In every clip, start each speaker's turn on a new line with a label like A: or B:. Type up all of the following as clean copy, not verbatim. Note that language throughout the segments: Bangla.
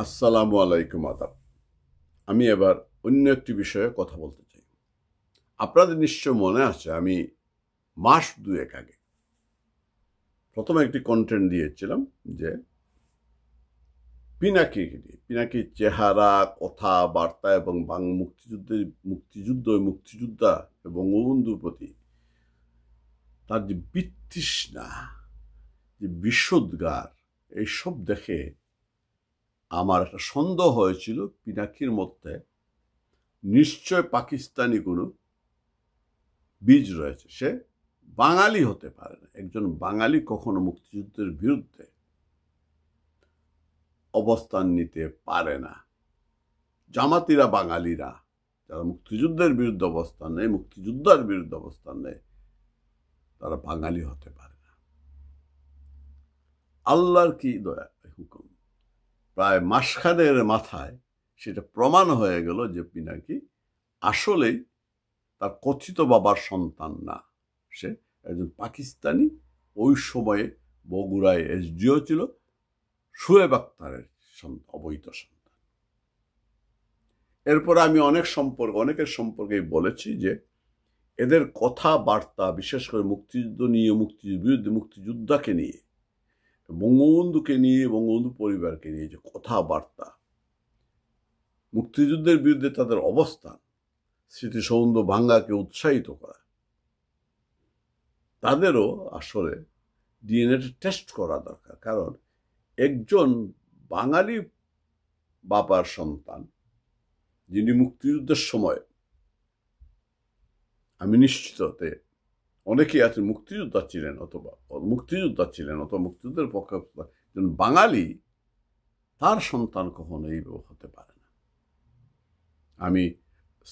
A: আসসালামু আলাইকুম আদাব। আমি এবার অন্য একটি বিষয়ে কথা বলতে চাই। আপনাদের নিশ্চয় মনে আছে আমি মাস দুয়েক আগে প্রথমে একটি কন্টেন্ট দিয়েছিলাম যে পিনাকির চেহারা, কথাবার্তা এবং মুক্তিযোদ্ধা এবং বঙ্গবন্ধুর প্রতি তার যে বিতৃষ্ণা, যে বিষোদ্গার, এইসব দেখে আমার একটা সন্দেহ হয়েছিল পিনাকির মধ্যে নিশ্চয় পাকিস্তানি কোনো বীজ রয়েছে। সে বাঙালি হতে পারে না। একজন বাঙালি কখনো মুক্তিযুদ্ধের বিরুদ্ধে অবস্থান নিতে পারে না। জামাতিরা বাঙালিরা যারা মুক্তিযুদ্ধের বিরুদ্ধে অবস্থান নেয়, মুক্তিযোদ্ধার বিরুদ্ধে অবস্থান নেয়, তারা বাঙালি হতে পারে না। আল্লাহর কি দয়া হুকুম, প্রায় মাসখানের মাথায় সেটা প্রমাণ হয়ে গেল যে পিনাকি আসলেই তার কথিত বাবার সন্তান না, সে একজন পাকিস্তানি। ওই সময়ে বগুড়ায় এসডিও ছিল, শোয়েব আখতারের অবৈধ সন্তান। এরপর আমি অনেকের সম্পর্কে বলেছি যে এদের কথাবার্তা, বিশেষ করে মুক্তিযুদ্ধ নিয়ে, মুক্তিযুদ্ধের বিরুদ্ধে, মুক্তিযোদ্ধাকে নিয়ে, বঙ্গবন্ধুকে নিয়ে, বঙ্গবন্ধু পরিবারকে নিয়ে যে কথাবার্তা, মুক্তিযুদ্ধের বিরুদ্ধে তাদের অবস্থান, স্মৃতিসৌধ ভাঙ্গাকে উৎসাহিত করা, তাদেরও আসলে ডিএনএ টেস্ট করা দরকার। কারণ একজন বাঙালি বাবার সন্তান যিনি মুক্তিযুদ্ধের সময়, আমি নিশ্চিত অনেকেই আছেন মুক্তিযোদ্ধা ছিলেন অথবা মুক্তিযুদ্ধের পক্ষে একজন বাঙালি, তার সন্তান কখনো এইভাবে হতে পারে না। আমি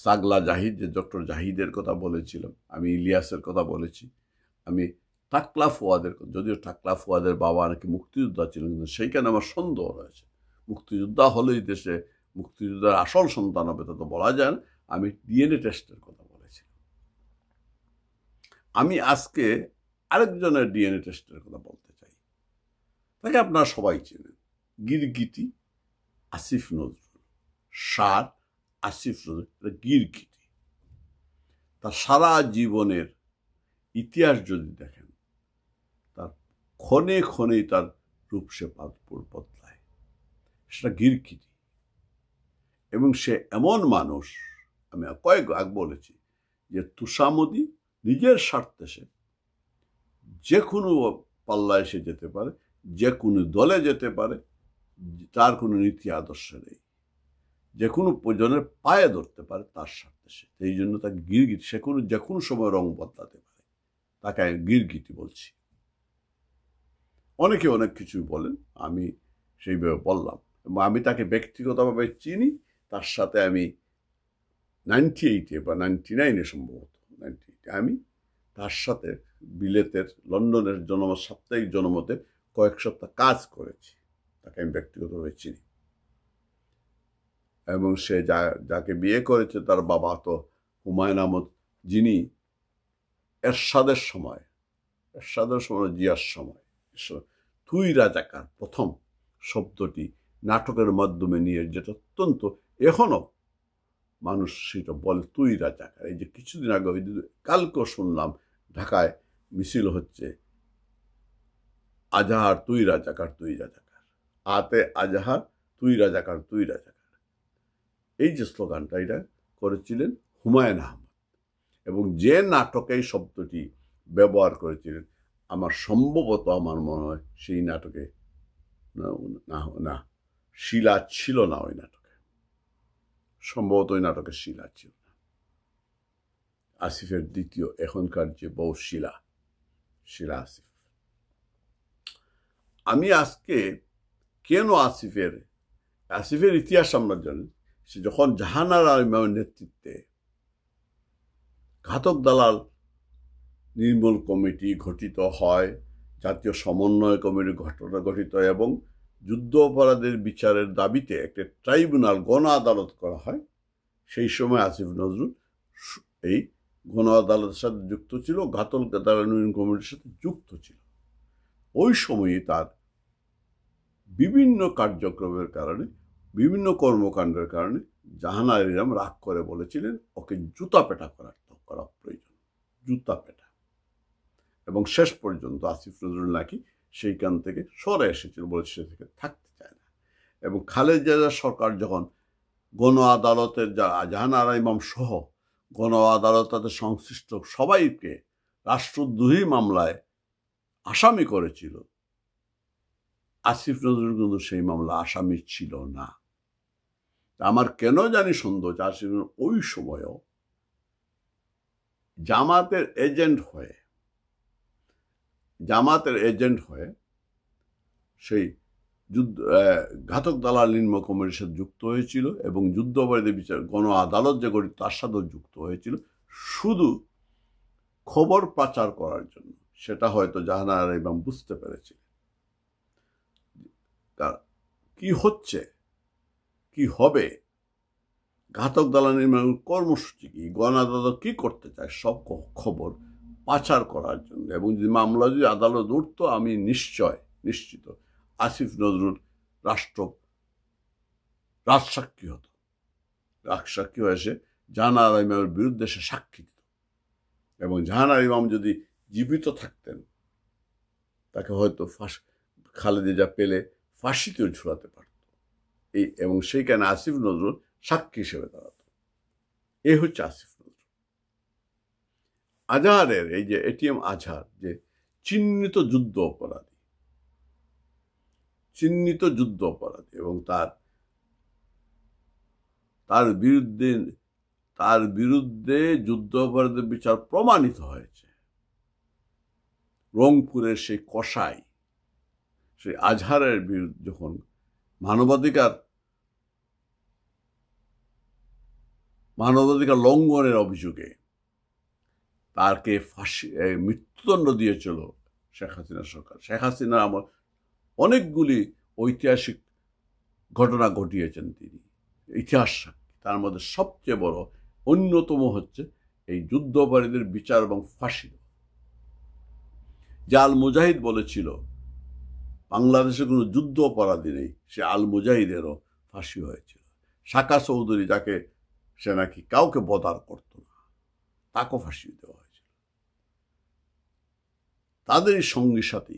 A: সাগলা জাহিদ, যে ডক্টর জাহিদের কথা বলেছিলাম, আমি ইলিয়াসের কথা বলেছি, আমি টাকলা ফুয়াদের, যদিও টাকলা ফুয়াদের বাবা নাকি মুক্তিযোদ্ধা ছিলেন, কিন্তু সেইখানে আমার সন্দেহ রয়েছে। মুক্তিযোদ্ধা হলেই দেশে মুক্তিযোদ্ধার আসল সন্তান হবে তা তো বলা যায় না। আমি ডিএনএ টেস্টের কথা বলেছিলাম। আমি আজকে আরেকজনের ডিএনএ টেস্টের কথা বলতে চাই। তাকে আপনারা সবাই চেনেন, গিরগিটি আসিফ নজরুল। সার আসিফ নজরুল গিরগিটি। তার সারা জীবনের ইতিহাস যদি দেখেন, তার ক্ষণে ক্ষণেই তার রূপ সে বদলায়। সেটা গিরগিটি। এবং সে এমন মানুষ, আমি কয়েক আগ বলেছি যে তুষামদি নিজের স্বার্থে সে যে কোনো পাল্লায় সে যেতে পারে, যে কোনো দলে যেতে পারে, তার কোনো নীতি আদর্শ নেই, যে কোনো জনের পায়ে ধরতে পারে তার স্বার্থে সে। এই জন্য তাকে গিরগিটি, যে কোনো সময় রং বদলাতে পারে, তাকে আমি গিরগিটি বলছি। অনেকে অনেক কিছুই বলেন, আমি সেইভাবে বললাম। এবং আমি তাকে ব্যক্তিগতভাবে চিনি। তার সাথে আমি 98 বা 99 সম্ভবত 98 আমি তার সাথে বিলেতের লন্ডনের সাপ্তাহিক জনমতে কয়েক সপ্তাহ কাজ করেছি। তাকে আমি ব্যক্তিগতভাবে চিনি। এবং সে যাকে বিয়ে করেছে তার বাবা তো হুমায়ুন আহমদ, যিনি এরশাদের সময় জিয়ার সময় তুই রাজাকার প্রথম শব্দটি নাটকের মাধ্যমে নিয়ে, যেটা অত্যন্ত এখনো মানুষ সেটা বলে, তুই রাজাকার। এই যে কিছুদিন আগে, কালকেও শুনলাম ঢাকায় মিছিল হচ্ছে, আজাহার তুই রাজাকার, তুই রাজাকার, আতে আজাহার তুই রাজাকার, তুই রাজাকার। এই যে স্লোগানটা, এটা করেছিলেন হুমায়ুন আহমদ। এবং যে নাটকে এই শব্দটি ব্যবহার করেছিলেন, আমার মনে হয় সেই নাটকে না শিলা ছিল না। ওই নাটকে সম্ভবত ওই নাটকে শিলা ছিল না। আসিফের দ্বিতীয়, এখনকার যে বউ শিলা আসিফ। আমি আজকে কেন আসিফের ইতিহাস আমরা জানি। সে যখন জাহানারা ইমামের নেতৃত্বে ঘাতক দালাল নির্মূল কমিটি গঠিত হয়, জাতীয় সমন্বয় কমিটি গঠিত এবং যুদ্ধ অপরাধের বিচারের দাবিতে একটা ট্রাইব্যুনাল, গণ আদালত করা হয়, সেই সময় আসিফ নজরুল এই গণ আদালতের সাথে যুক্ত ছিল, ঘাতক দালাল নির্মূল কমিটির সাথে যুক্ত ছিল। ওই সময়ে তার বিভিন্ন কার্যক্রমের কারণে বিভিন্ন কর্মকাণ্ডের কারণে জাহানারা ইমাম রাগ করে বলেছিলেন ওকে জুতা পেটা করা প্রয়োজন, জুতা পেটা। এবং শেষ পর্যন্ত আসিফ নজরুল নাকি সেইখান থেকে সরে এসেছিল, বলে সে থেকে থাকতে চায় না। এবং খালেদা জিয়ার সরকার যখন গণ আদালতের জাহানারা ইমাম সহ গণ আদালতে সংশ্লিষ্ট সবাইকে রাষ্ট্রদ্রোহী মামলায় আসামি করেছিল, আসিফ নজরুল কিন্তু সেই মামলা আসামি ছিল না। আমার কেন জানি সন্দেহ আসিফ ওই সময়ও জামাতের এজেন্ট হয়ে সেই ঘাতক দালাল নির্মূল কমিটির সাথে যুক্ত হয়েছিল এবং যুদ্ধাপরাধীদের বিচার গণ আদালত যে গঠিত তার সাথেও যুক্ত হয়েছিল শুধু খবর পাচার করার জন্য। সেটা হয়তো জাহানারা ইমাম বুঝতে পেরেছিলেন কি হচ্ছে, কি হবে, ঘাতক দালাল নির্মূল কর্মসূচি কি, গণ আদালত কি করতে চায়, সব খবর পাচার করার জন্য। এবং যদি মামলা যদি আদালত উঠত, আমি নিশ্চিত আসিফ নজরুল রাজসাক্ষী হতো। রাজসাক্ষী হয়ে সে জাহানারা ইমামের বিরুদ্ধে সে সাক্ষী দিত। এবং জাহানারা ইমাম যদি জীবিত থাকতেন তাকে হয়তো খালেদা জিয়া পেলে ফাঁসিতেও ঝুলাতে পারত। এবং সেইখানে আসিফ নজরুল সাক্ষী হিসেবে দাঁড়াত। এই হচ্ছে আসিফ নজরুল। আজহারের এই যে এটিএম আজহার যে চিহ্নিত যুদ্ধ অপরাধী এবং তার বিরুদ্ধে যুদ্ধ অপরাধের বিচার প্রমাণিত হয়েছে। রংপুরের সেই কসাই সেই আজহারের বিরুদ্ধে যখন মানবাধিকার লঙ্ঘনের অভিযোগে তাকে মৃত্যুদণ্ড দিয়েছিল শেখ হাসিনা সরকার। শেখ হাসিনা আমার অনেকগুলি ঐতিহাসিক ঘটনা ঘটিয়েছেন তিনি, ইতিহাস সাক্ষী। তার মধ্যে সবচেয়ে বড় অন্যতম হচ্ছে এই যুদ্ধাপরাধীদের বিচার এবং ফাঁসি। যে আল মুজাহিদ বলেছিল বাংলাদেশে কোনো যুদ্ধ অপরাধী নেই, সে আল মুজাহিদেরও ফাঁসি হয়েছিল। সাকা চৌধুরী যাকে সে নাকি কাউকে বদার করত না, তাকেও ফাঁসি দেওয়া হয়েছিল। তাদেরই সঙ্গী সাথী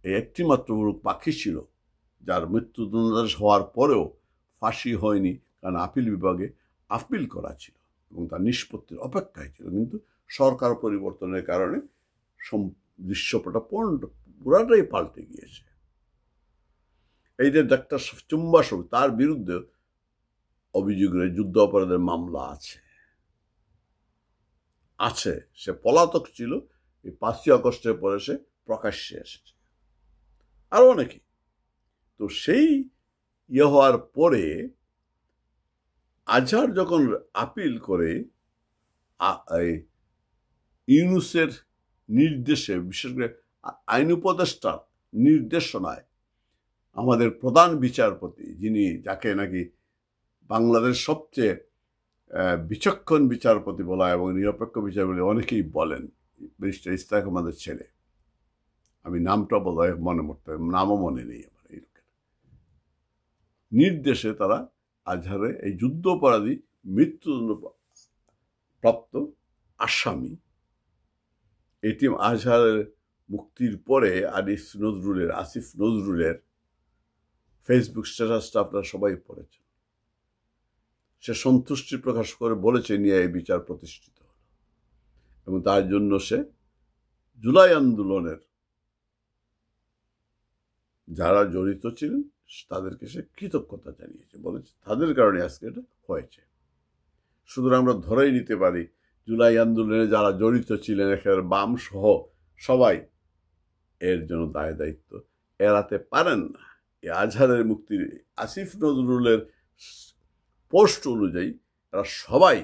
A: এই একটিমাত্র পাখি ছিল যার মৃত্যুদণ্ডাদেশ হওয়ার পরেও ফাঁসি হয়নি, কারণ আপিল বিভাগে আপিল করা ছিল এবং তার নিষ্পত্তির অপেক্ষায় ছিল। কিন্তু সরকার পরিবর্তনের কারণে দৃশ্যপটটা পুরাটাই পাল্টে গিয়েছে। এই যে ডাক্তার চুম্বাসক, তার বিরুদ্ধে অভিযোগের যুদ্ধ অপরাধের মামলা আছে। সে পলাতক ছিল, এই 5ই আগস্টের পরে সে প্রকাশ্যে এসেছে। আরো অনেকে। তো সেই হওয়ার পরে আজহার যখন আপিল করে ইউনূসের নির্দেশে, বিশেষ করে আইন উপদেষ্টার নির্দেশনায় আমাদের প্রধান বিচারপতি, যাকে নাকি বাংলাদেশ সবচেয়ে বিচক্ষণ বিচারপতি বলা এবং নিরপেক্ষ বিচারপতি অনেকেই বলেন, ব্যারিস্টার ইশতিয়াক আমাদের ছেলে, আমি নামটা বোধহয় নামও মনে নেই আমার, এই লোকের নির্দেশে তারা আজহারে এই যুদ্ধ অপরাধী মৃত্যুদণ্ড প্রাপ্ত আসামি এটিএম আজহারের মুক্তির পরে আসিফ নজরুলের ফেসবুক স্ট্যাটাসটা আপনারা সবাই পড়েছেন। সে সন্তুষ্টি প্রকাশ করে বলেছে নিয়ে এই বিচার প্রতিষ্ঠিত হল এবং তার জন্য সে জুলাই আন্দোলনের যারা জড়িত ছিলেন তাদেরকে সে কৃতজ্ঞতা জানিয়েছে, বলেছে তাদের কারণে আজকে এটা হয়েছে। সুতরাং আমরা ধরেই নিতে পারি জুলাই আন্দোলনে যারা জড়িত ছিলেন, একেবারে বাম সহ সবাই এর জন্য দায় দায়িত্ব এড়াতে পারেন না। এই আজহারের মুক্তির, আসিফ নজরুলের পোস্ট অনুযায়ী এরা সবাই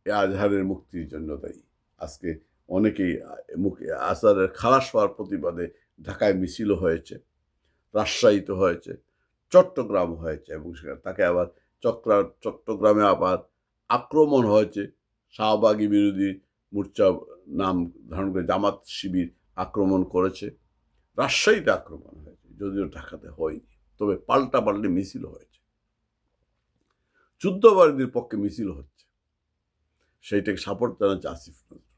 A: এই আজহারের মুক্তির জন্য দায়ী। আজকে অনেকেই আজহারের খালাস হওয়ার প্রতিবাদে ঢাকায় মিছিল হয়েছে, রাজশাহীতে হয়েছে, চট্টগ্রাম হয়েছে এবং তাকে আবার চট্টগ্রামে আবার আক্রমণ হয়েছে। শাহবাগী বিরোধী মোর্চা নাম ধারণ করে জামাত শিবির আক্রমণ করেছে। রাজশাহীতে আক্রমণ হয়েছে, যদিও ঢাকাতে হয়নি, তবে পাল্টাপাল্টি মিছিল হয়েছে। যুদ্ধবাদীদের পক্ষে মিছিল হচ্ছে, সেইটাকে সাপোর্ট জানাচ্ছে আসিফ নজরুল।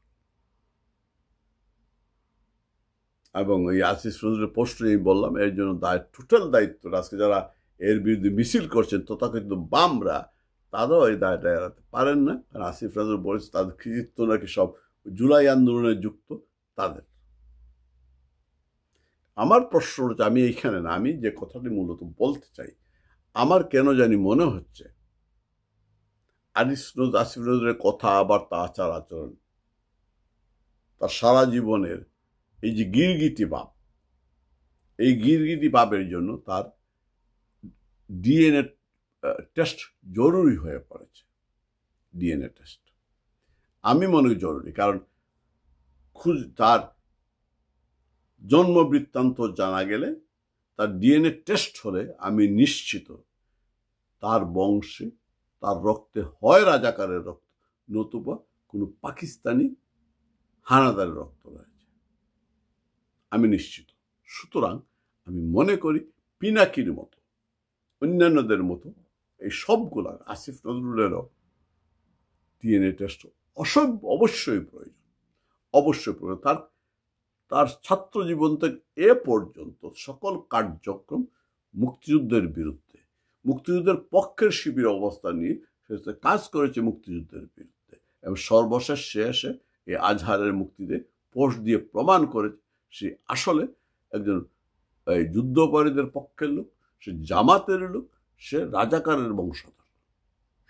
A: এবং এই আসিফ নজরুলের পোস্ট আমি বললাম, এর জন্য টোটাল দায়িত্ব আজকে যারা এর বিরুদ্ধে মিছিল করছেন তথাকথিত বামরা, তারাও এই দায়টা এড়াতে পারেন না। কারণ আসিফ নজরুল বলেছে তাদের কৃতিত্ব নাকি সব জুলাই আন্দোলনে যুক্ত তাদের। আমার প্রশ্ন হচ্ছে, আমি এইখানে না, আমি যে কথাটি মূলত বলতে চাই, আমার কেন জানি মনে হচ্ছে আসিফ নজরুলের কথাবার্তা, আচার আচরণ, তার সারা জীবনের এই যে গিরগিটি ভাব, এই গিরগিটি ভাবের জন্য তার ডিএনএ টেস্ট জরুরি হয়ে পড়েছে। ডিএনএ টেস্ট আমি মনে করি জরুরি, কারণ তার জন্ম বৃত্তান্ত জানা গেলে, তার ডিএনএ টেস্ট হলে আমি নিশ্চিত তার বংশে, তার রক্তে হয় রাজাকারের রক্ত, নতুবা কোনো পাকিস্তানি হানাদারের রক্ত রয়েছে, আমি নিশ্চিত। সুতরাং আমি মনে করি পিনাকির মতো, অন্যান্যদের মতো এই সবগুলার, আসিফ নজরুলেরও ডিএনএ টেস্ট অবশ্যই প্রয়োজন, অবশ্যই প্রয়োজন। তার ছাত্র জীবন থেকে এ পর্যন্ত সকল কার্যক্রম মুক্তিযুদ্ধের বিরুদ্ধে, মুক্তিযুদ্ধের পক্ষের শিবির অবস্থা নিয়ে সে কাজ করেছে মুক্তিযুদ্ধের বিরুদ্ধে, এবং সর্বশেষ শেষে এই আজহারের মুক্তিতে পোস্ট দিয়ে প্রমাণ করেছে সে আসলে একজন যুদ্ধাপরাধীদের পক্ষের লোক, সে জামাতের লোক, সে রাজাকারের বংশধর।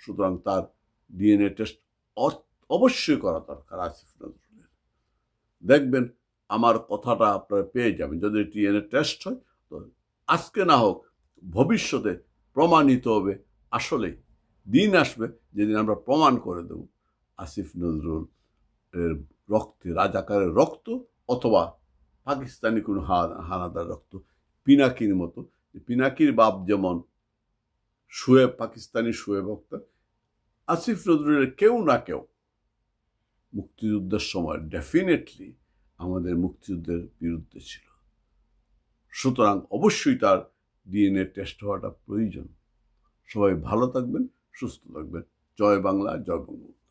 A: সুতরাং তার ডিএনএ টেস্ট অবশ্যই করা দরকার আসিফ নজরুলের। দেখবেন আমার কথাটা আপনারা পেয়ে যাবেন। যদি ডিএনএ টেস্ট হয় তো আজকে না হোক ভবিষ্যতে প্রমাণিত হবে। আসলেই দিন আসবে যেদিন আমরা প্রমাণ করে দেব আসিফ নজরুল এর রক্তে রাজাকারের রক্ত, অথবা পাকিস্তানি কোনো হানাদার রক্ত। পিনাকির মতো, পিনাকির বাপ যেমন পাকিস্তানি শোয়েব আখতার, আসিফ নজরুলের কেউ না কেউ মুক্তিযুদ্ধের সময় ডেফিনেটলি আমাদের মুক্তিযুদ্ধের বিরুদ্ধে ছিল। সুতরাং অবশ্যই তার ডিএনএ টেস্ট হওয়াটা প্রয়োজন। সবাই ভালো থাকবেন, সুস্থ থাকবেন। জয় বাংলা, জয় বঙ্গবন্ধু।